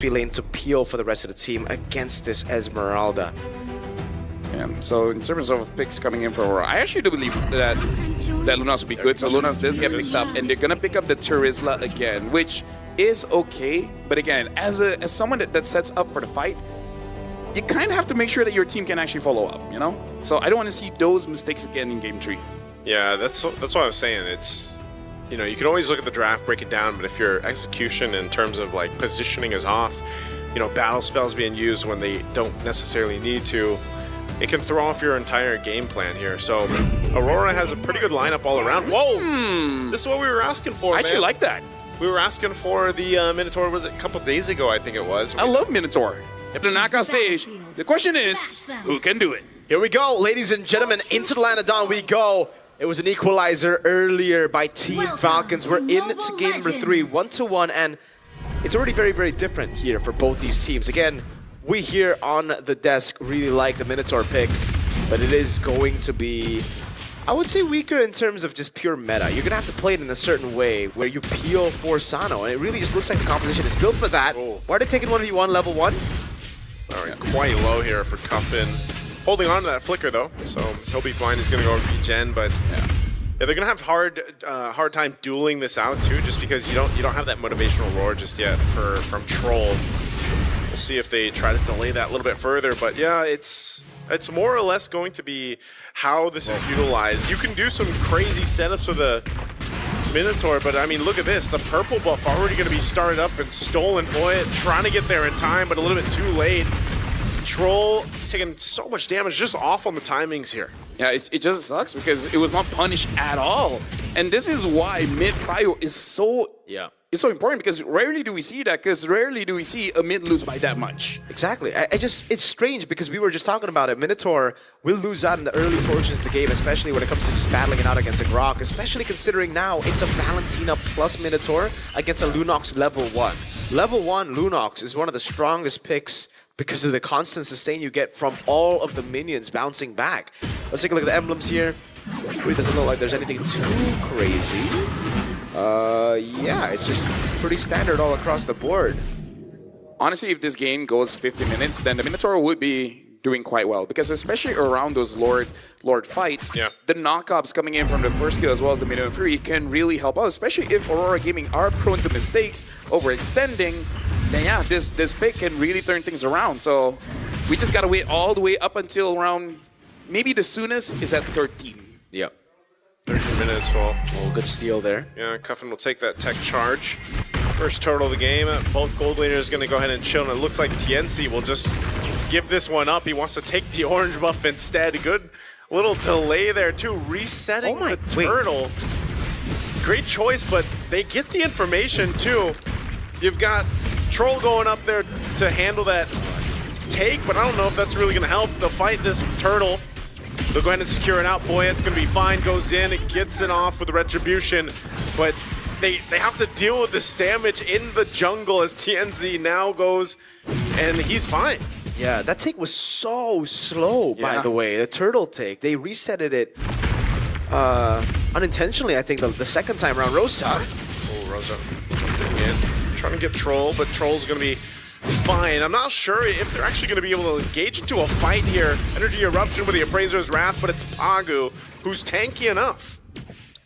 lane to peel for the rest of the team against this Esmeralda. Yeah, so in terms of picks coming in for Aurora, I actually do believe that Lunas will be good. So Lunas does get picked up, and they're gonna pick up the Turisla again, which is okay. But again, as someone that sets up for the fight, you kind of have to make sure that your team can actually follow up, you know? So I don't want to see those mistakes again in Game 3. Yeah, that's what I was saying. It's, you know, you can always look at the draft, break it down, but if your execution in terms of like positioning is off, you know, battle spells being used when they don't necessarily need to, it can throw off your entire game plan here. So Aurora has a pretty good lineup all around. Whoa! This is what we were asking for, I actually like that. We were asking for the Minotaur, was it a couple days ago, I think it was. I love Minotaur. If they're not on stage, the question is, who can do it? Here we go, ladies and gentlemen, into the Land of Dawn we go. It was an equalizer earlier by Team Falcons. We're into game number 3, 1-1, and it's already very, very different here for both these teams. Again, we here on the desk really like the Minotaur pick, but it is going to be, I would say, weaker in terms of just pure meta. You're going to have to play it in a certain way where you peel for Sano, and it really just looks like the composition is built for that. Why are they taking 1v1 level 1? All right, quite low here for Cuffin. Holding on to that flicker though, so he'll be fine. He's gonna go regen, but yeah, they're gonna have hard time dueling this out too, just because you don't have that motivational roar just yet from Troll. We'll see if they try to delay that a little bit further, but yeah, it's more or less going to be how this is utilized. You can do some crazy setups with a Minotaur, but I mean, look at this. The purple buff already going to be started up and stolen. Boy, trying to get there in time, but a little bit too late. Troll taking so much damage just off on the timings here. Yeah, it just sucks because it was not punished at all. And this is why mid prio is so it's so important, because rarely do we see that, because rarely do we see a mid lose by that much. Exactly. It's strange because we were just talking about it. Minotaur will lose out in the early portions of the game, especially when it comes to just battling it out against a Grok, especially considering now it's a Valentina plus Minotaur against a Lunox level 1. Level 1 Lunox is one of the strongest picks because of the constant sustain you get from all of the minions bouncing back. Let's take a look at the emblems here. It doesn't look like there's anything too crazy. Yeah, it's just pretty standard all across the board. Honestly, if this game goes 50 minutes, then the Minotaur would be doing quite well, because especially around those Lord fights, the knockups coming in from the first kill as well as the minimum 3 can really help out, especially if Aurora Gaming are prone to mistakes, overextending. Then yeah, this pick can really turn things around. So we just gotta wait all the way up until around, maybe the soonest is at 13. Yep. 13 minutes, well. Oh, good steal there. Yeah, Cuffin will take that tech charge. First turtle of the game. Both gold laners going to go ahead and chill, and it looks like Tienzi will just give this one up. He wants to take the orange buff instead. Good little delay there too, resetting the turtle. Great choice, but they get the information too. You've got Troll going up there to handle that take, but I don't know if that's really going to help. They'll fight this turtle. They'll go ahead and secure it out. Boy, it's going to be fine. Goes in, it gets it off with the retribution, but they have to deal with this damage in the jungle as TNZ now goes, and he's fine. Yeah, that take was so slow, by the way. The turtle take, they resetted it unintentionally, I think, the second time around. Rosa. Oh, Rosa. In. Trying to get Troll, but Troll's going to be fine. I'm not sure if they're actually going to be able to engage into a fight here. Energy Eruption with the Appraiser's Wrath, but it's Pagu who's tanky enough.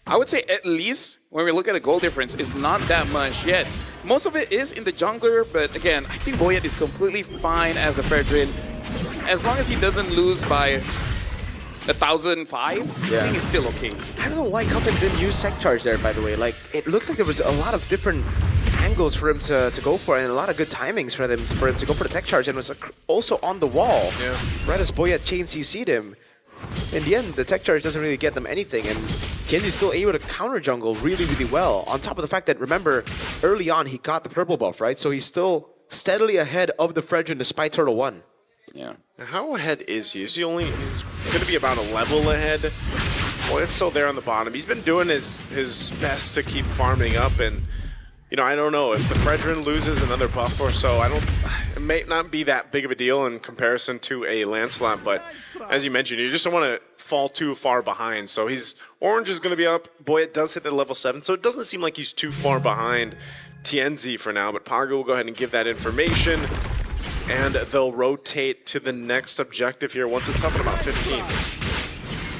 I would say at least when we look at the goal difference, it's not that much yet. Most of it is in the jungler, but again, I think Boyet is completely fine as a Fredrin. As long as he doesn't lose by 1,005, I think it's still okay. I don't know why Cuffin didn't use tech charge there, by the way. Like, it looked like there was a lot of different angles for him to go for, and a lot of good timings for him to go for the tech charge, and was also on the wall. Yeah. Right as Boyet chain CC'd him. In the end, the tech charge doesn't really get them anything, and Tienzi's still able to counter jungle really, really well. On top of the fact that, remember, early on he got the purple buff, right? So he's still steadily ahead of the Fredrin despite Turtle 1. Yeah. How ahead is he? He's going to be about a level ahead. Boy, it's still there on the bottom. He's been doing his best to keep farming up, and you know, I don't know if the Fredrin loses another buff or so. It may not be that big of a deal in comparison to a Lancelot, but as you mentioned, you just don't want to fall too far behind. So orange is going to be up. Boy, it does hit the level 7, so it doesn't seem like he's too far behind. TNZ for now, but Pago will go ahead and give that information, and they'll rotate to the next objective here once it's up at about 15.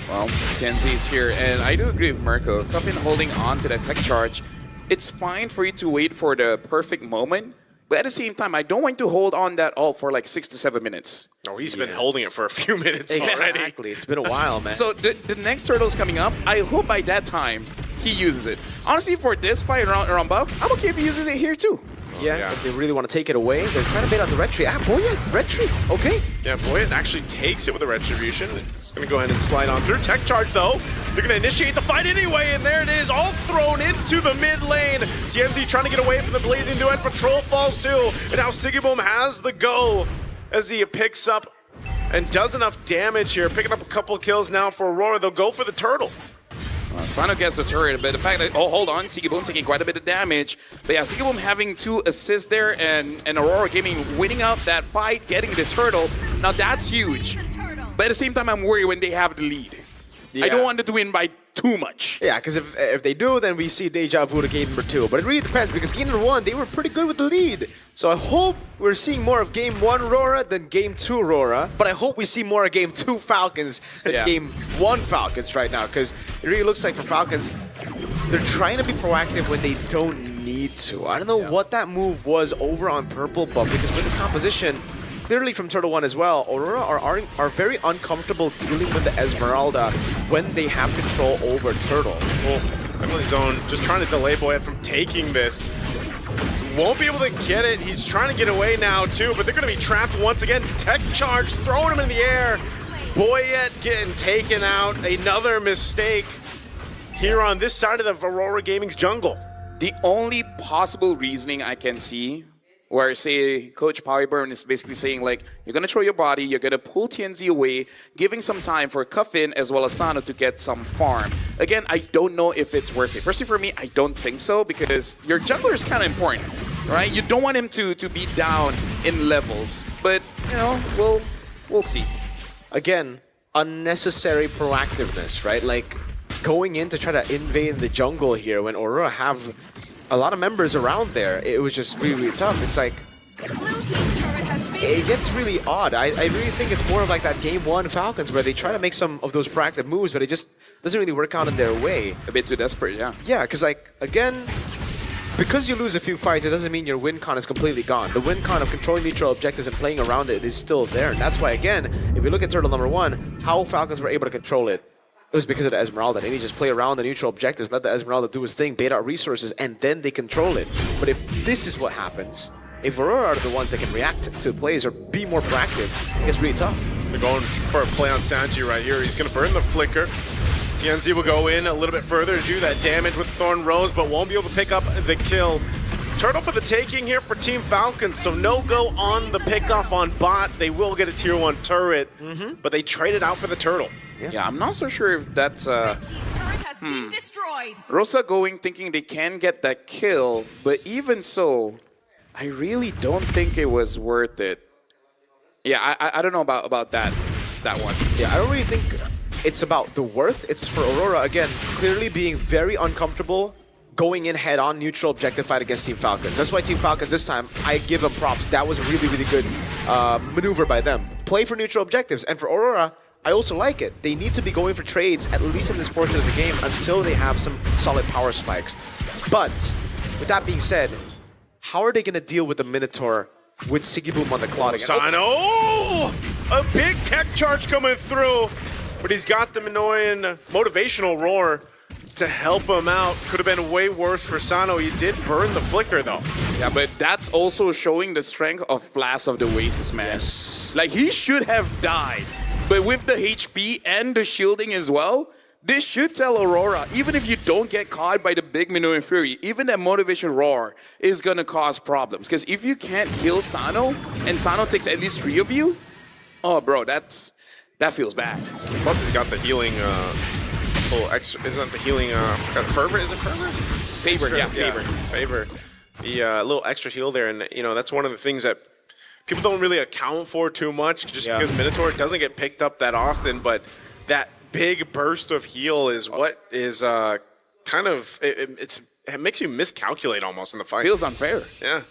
Well, TNZ's here, and I do agree with Mirko. Cuffin holding on to that tech charge. It's fine for you to wait for the perfect moment, but at the same time, I don't want to hold on that all for like 6 to 7 minutes. Oh, he's been holding it for a few minutes already. Exactly. It's been a while, man. So the next turtle's coming up. I hope by that time he uses it. Honestly, for this fight around buff, I'm okay if he uses it here too. Yeah, if they really want to take it away, they're trying to bait on the red tree. Ah, Boyet, red tree, okay. Yeah, Boyet actually takes it with a retribution. He's going to go ahead and slide on through. Tech charge, though. They're going to initiate the fight anyway, and there it is, all thrown into the mid lane. TNZ trying to get away from the Blazing Duet. Patrol falls too, and now Sigiboom has the go as he picks up and does enough damage here. Picking up a couple of kills now for Aurora. They'll go for the turtle. Sano gets the turret, but the fact that, oh, hold on, Sigiboom taking quite a bit of damage. But yeah, Sigiboom having 2 assists there, and Aurora Gaming winning out that fight, getting this turtle. Now that's huge. But at the same time, I'm worried when they have the lead. I don't want them to win by too much. Yeah, because if they do, then we see Deja Vu to game number 2. But it really depends, because game number 1, they were pretty good with the lead. So I hope we're seeing more of game 1 Aurora than game 2 Aurora. But I hope we see more of game 2 Falcons than game 1 Falcons right now. Because it really looks like for Falcons, they're trying to be proactive when they don't need to. I don't know what that move was over on Purple, but because with this composition, clearly from Turtle 1 as well, Aurora are very uncomfortable dealing with the Esmeralda when they have control over Turtle. Well, Emily Zone just trying to delay Boyet from taking this. Won't be able to get it. He's trying to get away now too, but they're going to be trapped once again. Tech charge, throwing him in the air. Boyet getting taken out. Another mistake here on this side of the Aurora Gaming's jungle. The only possible reasoning I can see where, say, Coach Powerburn is basically saying, like, you're going to throw your body, you're going to pull TNZ away, giving some time for Cuffin as well as Sano to get some farm. Again, I don't know if it's worth it. Personally, for me, I don't think so, because your jungler is kind of important, right? You don't want him to be down in levels. But, you know, we'll see. Again, unnecessary proactiveness, right? Like, going in to try to invade the jungle here when Aurora have a lot of members around there, it was just really, really tough. It's like, it gets really odd. I really think it's more of like that game 1 Falcons where they try to make some of those proactive moves, but it just doesn't really work out in their way. A bit too desperate, yeah. Yeah, because like, again, because you lose a few fights, it doesn't mean your win con is completely gone. The win con of controlling neutral objectives and playing around it is still there. And that's why, again, if you look at Turtle number 1, how Falcons were able to control it, it was because of the Esmeralda. They need to just play around the neutral objectives, let the Esmeralda do his thing, bait out resources, and then they control it. But if this is what happens, if Aurora are the ones that can react to plays or be more proactive, it gets really tough. They're going for a play on Sanji right here. He's going to burn the flicker. TNZ will go in a little bit further to do that damage with Thorn Rose, but won't be able to pick up the kill. Turtle for the taking here for Team Falcons, so no go on the pickoff on bot. They will get a tier 1 turret, but they traded out for the turtle. Yeah, I'm not so sure if that's Rosa going thinking they can get that kill, but even so, I really don't think it was worth it. Yeah, I don't know about that one. Yeah, I don't really think it's about the worth. It's for Aurora, again, clearly being very uncomfortable going in head-on neutral objective fight against Team Falcons. That's why Team Falcons this time, I give them props. That was a really, really good maneuver by them. Play for neutral objectives. And for Aurora, I also like it. They need to be going for trades, at least in this portion of the game, until they have some solid power spikes. But, with that being said, how are they going to deal with the Minotaur with Sigiboom on the clock again? Sano! A big tech charge coming through, but he's got the annoying motivational roar to help him out. Could have been way worse for Sano. He did burn the flicker, though. Yeah, but that's also showing the strength of Flash of the Oasis, man. Yes. Like, he should have died. But with the HP and the shielding as well, this should tell Aurora, even if you don't get caught by the big Minoan Fury, even that motivation roar is going to cause problems. Because if you can't kill Sano, and Sano takes at least 3 of you, oh, bro, that feels bad. Plus, he's got the healing, little extra, isn't that the healing, fervor? Is it fervor? Favorite, yeah, favorite. Favor. The little extra heal there, and, you know, that's one of the things that people don't really account for too much, just because Minotaur doesn't get picked up that often, but that big burst of heal is what is kind of, it's it makes you miscalculate almost in the fight. Feels unfair. Yeah.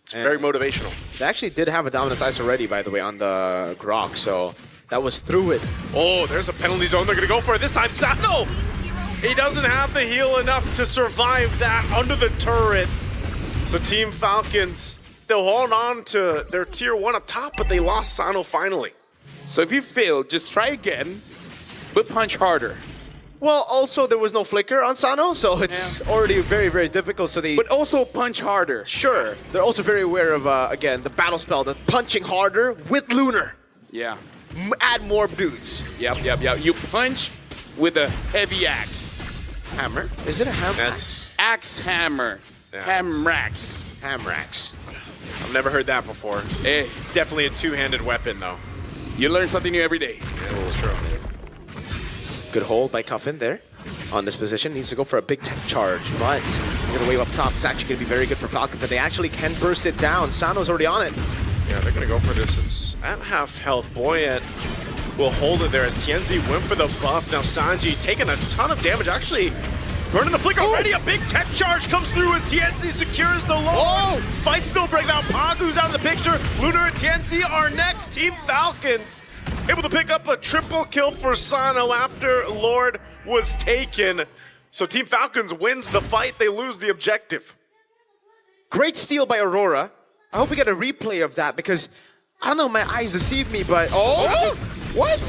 It's very motivational. They actually did have a dominance ice already, by the way, on the Grok, so that was through it. Oh, there's a penalty zone. They're going to go for it this time. Sano! He doesn't have the heal enough to survive that under the turret. So Team Falcons, they'll hold on to their tier 1 up top, but they lost Sano finally. So if you fail, just try again, but punch harder. Well, also, there was no flicker on Sano, so it's already very, very difficult. So they... But also punch harder. Sure. They're also very aware of, again, the battle spell, the punching harder with Lunar. Yeah. Add more dudes. Yep. You punch with a heavy axe. Hammer? Is it a hammer? That's... Axe hammer. Yeah, Hamrax. Hamrax. I've never heard that before. Hey, It's definitely a two-handed weapon, though. you learn something new every day. Yeah, that's true. Good hold by Cuffin there on this position. Needs to go for a big tech charge, but he's gonna wave up top. It's actually gonna be very good for Falcons, and they actually can burst it down. Sano's already on it. Yeah, they're going to go for this. It's at half health. Boyet will hold it there as Tienzi went for the buff. Now Sanji taking a ton of damage. Actually, burning the flicker already. A big tech charge comes through as Tienzi secures the Lord. Fight still breaking out. Pagu's out of the picture. Lunar and Tienzi are next. Team Falcons able to pick up a triple kill for Sano after Lord was taken. So Team Falcons wins the fight. They lose the objective. Great steal by Aurora. I hope we get a replay of that because, I don't know, my eyes deceive me, but... Oh! What?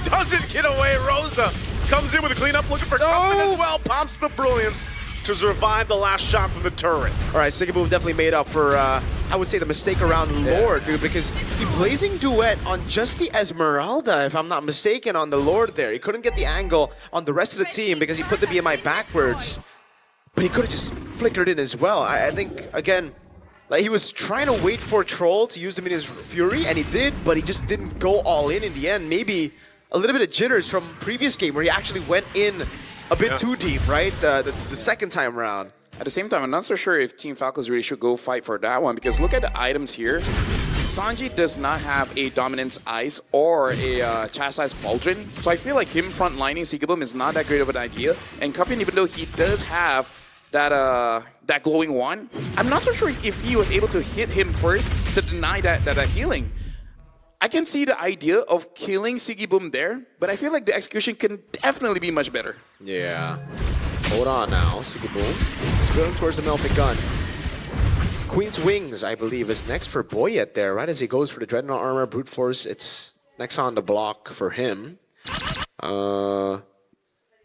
Doesn't get away. Rosa comes in with a cleanup, looking for Cuffin as well. Pops the brilliance to survive the last shot from the turret. All right, Sigiboom definitely made up for, I would say, the mistake around Lord, dude, because he blazing duet on just the Esmeralda, if I'm not mistaken, on the Lord there. He couldn't get the angle on the rest of the team because he put the BMI backwards, but he could have just flickered in as well. I think, again, like he was trying to wait for Troll to use the Minions Fury, and he did, but he just didn't go all in the end. Maybe a little bit of jitters from previous game where he actually went in a bit too deep, right? The second time around. At the same time, I'm not so sure if Team Falcons really should go fight for that one because look at the items here. Sanji does not have a Dominance Ice or a Chastise Pauldron, so I feel like him frontlining Sigiboom is not that great of an idea. And Cuffin, even though he does have that glowing one, I'm not so sure if he was able to hit him first to deny that healing. I can see the idea of killing Sigiboom there, but I feel like the execution can definitely be much better. Yeah. Hold on now, Sigiboom. He's going towards the Melting Gun. Queen's Wings, I believe, is next for Boyet there, right as he goes for the Dreadnought Armor, Brute Force. It's next on the block for him. Nothing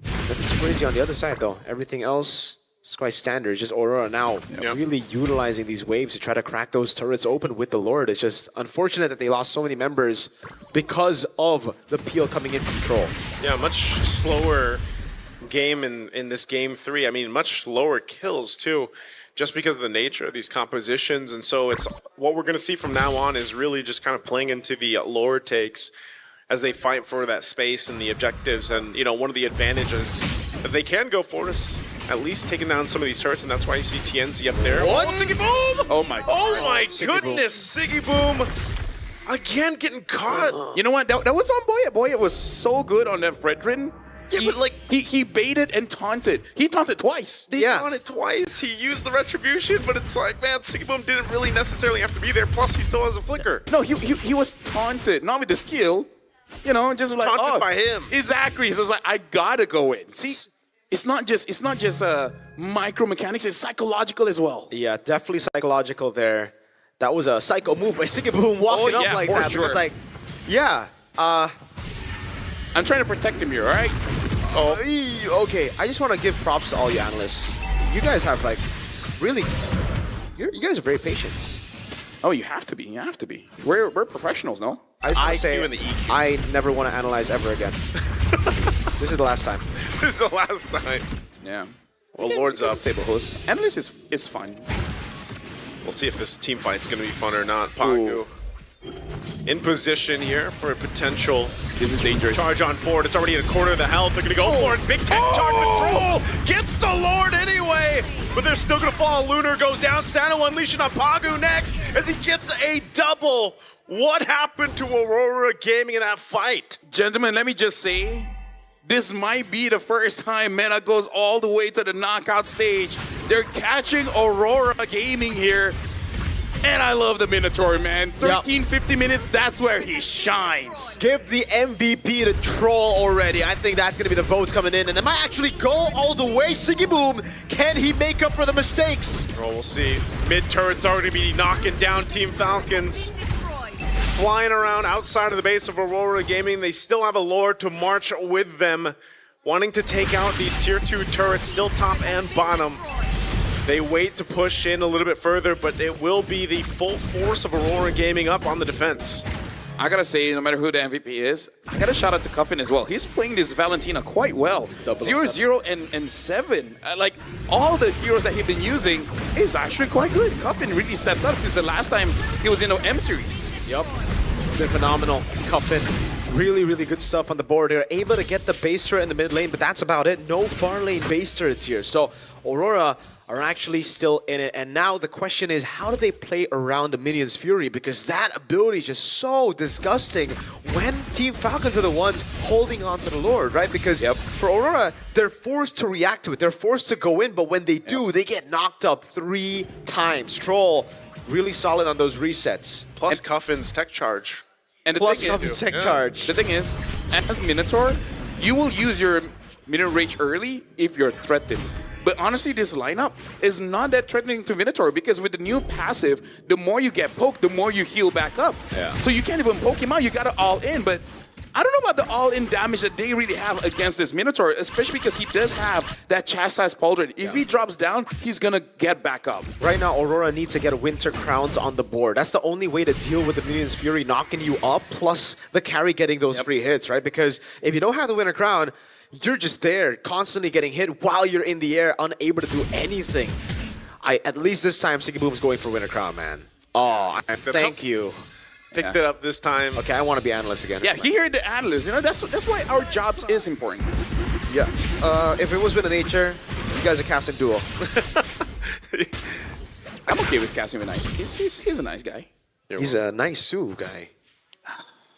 too crazy on the other side, though. Everything else is quite standard. Just Aurora now really utilizing these waves to try to crack those turrets open with the Lord. It's just unfortunate that they lost so many members because of the peel coming in from Troll. Yeah, much slower game in this game 3. I mean, much lower kills too, just because of the nature of these compositions. And so it's what we're going to see from now on is really just kind of playing into the Lord takes as they fight for that space and the objectives. And, you know, one of the advantages that they can go for is at least taking down some of these turrets, and that's why you see TNC up there. What? Oh, Sigiboom! Oh my Goodness, Sigiboom again getting caught. You know what? That was on Boyet. Boyet was so good on that Fredrin. Yeah, but like he baited and taunted. He taunted twice. They done it twice. He used the retribution, but it's like, man, Sigiboom didn't really necessarily have to be there. Plus, he still has a flicker. No, he was taunted, not with the skill. You know, just like Taunted by him. Exactly. So it's like I gotta go in. See, it's not just micro mechanics. It's psychological as well. Yeah, definitely psychological there. That was a psycho move by Sigiboom walking up like that. Sure. It was like, yeah. I'm trying to protect him here. All right. Okay, I just want to give props to all you analysts. You guys have like really, you guys are very patient. Oh, you have to be. You have to be. We're professionals, no? I just want to say, and the EQ. I never want to analyze ever again. This is the last time. This is the last time. Yeah. Well, Lord's up. Table host. Analyst is fun. We'll see if this team fight's going to be fun or not. Pagu in position here for a potential This is dangerous. charge on forward. It's already at a quarter of the health. They're going to go for it. Big tech charge control. Gets the Lord anyway. But they're still going to fall. Lunar goes down. Sano unleashing on Pagu next as he gets a double. What happened to Aurora Gaming in that fight? Gentlemen, let me just say, this might be the first time Meta goes all the way to the knockout stage. They're catching Aurora Gaming here. And I love the Minotaur, man. 13, 50 minutes, that's where he shines. Give the MVP to Troll already. I think that's going to be the votes coming in. And it might actually go all the way. Siggy Boom, can he make up for the mistakes? Well, we'll see. Mid-turret's already be knocking down Team Falcons. Flying around outside of the base of Aurora Gaming. They still have a Lord to march with them. Wanting to take out these tier 2 turrets, still top and bottom. They wait to push in a little bit further, but it will be the full force of Aurora Gaming up on the defense. I gotta say, no matter who the MVP is, I gotta shout out to Cuffin as well. He's playing this Valentina quite well. 0-0 and 7. Like, all the heroes that he's been using is actually quite good. Cuffin really stepped up since the last time he was in the M series. Yep, it's been phenomenal. Cuffin, really, really good stuff on the board. They're able to get the base turret in the mid lane, but that's about it. No far lane base turrets here. So Aurora are actually still in it. And now the question is, how do they play around the Minion's Fury? Because that ability is just so disgusting when Team Falcons are the ones holding on to the Lord, right? Because for Aurora, they're forced to react to it. They're forced to go in, but when they do, they get knocked up 3 times. Troll, really solid on those resets. Plus Cuffin's tech charge. And the Plus thing is, Cuffin's tech charge. The thing is, as Minotaur, you will use your Minion Rage early if you're threatened. But honestly, this lineup is not that threatening to Minotaur because with the new passive, the more you get poked, the more you heal back up. Yeah. So you can't even poke him out, you gotta all in. But I don't know about the all-in damage that they really have against this Minotaur, especially because he does have that chastised pauldron. If he drops down, he's gonna get back up. Right now, Aurora needs to get Winter Crowns on the board. That's the only way to deal with the Minion's Fury knocking you up, plus the carry getting those free hits, right? Because if you don't have the Winter Crown, you're just there, constantly getting hit while you're in the air, unable to do anything. At least this time, Siggy Boom's going for Winter Crown, man. Oh, thank you. Picked it up this time. Okay, I want to be analyst again. Yeah, he heard the analyst. You know, that's why our jobs is important. Yeah. If it was with nature, you guys are casting duo. I'm okay with casting him nice. He's a nice guy. He's a nice Sue guy.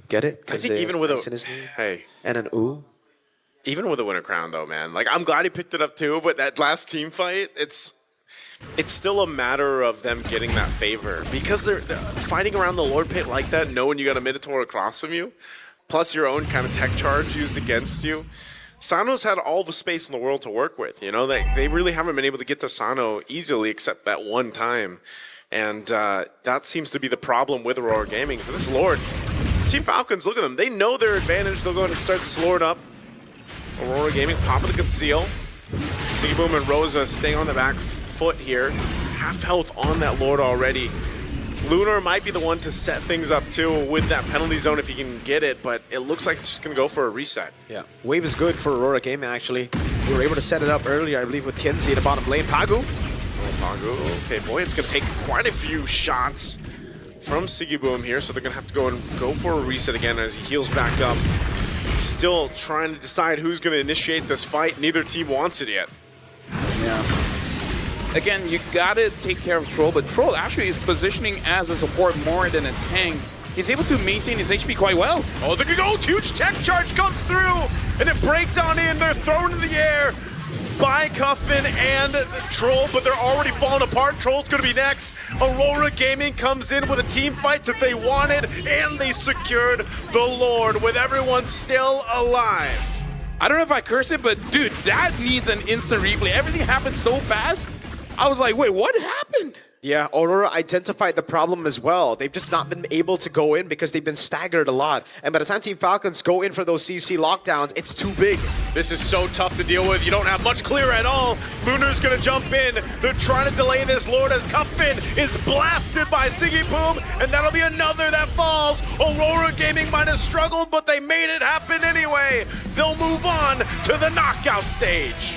Get it? I think even with nice in his name. Hey. And an ooh. Even with a Winter Crown, though, man. Like, I'm glad he picked it up, too, but that last team fight, it's still a matter of them getting that favor. Because they're fighting around the Lord Pit like that, knowing you got a Minotaur across from you, plus your own kind of tech charge used against you. Sano's had all the space in the world to work with, you know? They really haven't been able to get to Sano easily except that one time. And that seems to be the problem with Aurora Gaming. For this Lord, Team Falcons, look at them. They know their advantage. They'll go ahead and start this Lord up. Aurora Gaming popping the conceal. Siggy Boom and Rosa staying on the back foot here. Half health on that Lord already. Lunar might be the one to set things up too with that penalty zone if he can get it, but it looks like it's just going to go for a reset. Yeah, wave is good for Aurora Gaming actually. We were able to set it up earlier, I believe, with Tienzi in the bottom lane. Pagu. Oh, Pagu. Okay, boy, it's going to take quite a few shots from Siggy Boom here, so they're going to have to go for a reset again as he heals back up. Still trying to decide who's going to initiate this fight. Neither team wants it yet. Yeah. Again, you gotta take care of Troll, but Troll actually is positioning as a support more than a tank. He's able to maintain his HP quite well. Oh, there you go! Huge tech charge comes through, and it breaks on in. They're thrown in the air by Cuffin and Troll, but they're already falling apart. Troll's gonna be next. Aurora Gaming comes in with a team fight that they wanted, and they secured the Lord with everyone still alive. I don't know if I curse it, but dude, that needs an instant replay. Everything happened so fast. I was like, wait, what happened? Yeah, Aurora identified the problem as well. They've just not been able to go in because they've been staggered a lot. And by the time Team Falcons go in for those CC lockdowns, it's too big. This is so tough to deal with. You don't have much clear at all. Lunar's gonna jump in. They're trying to delay this Lord as Cuffin is blasted by Siggy Boom, and that'll be another that falls. Aurora Gaming might have struggled, but they made it happen anyway. They'll move on to the knockout stage.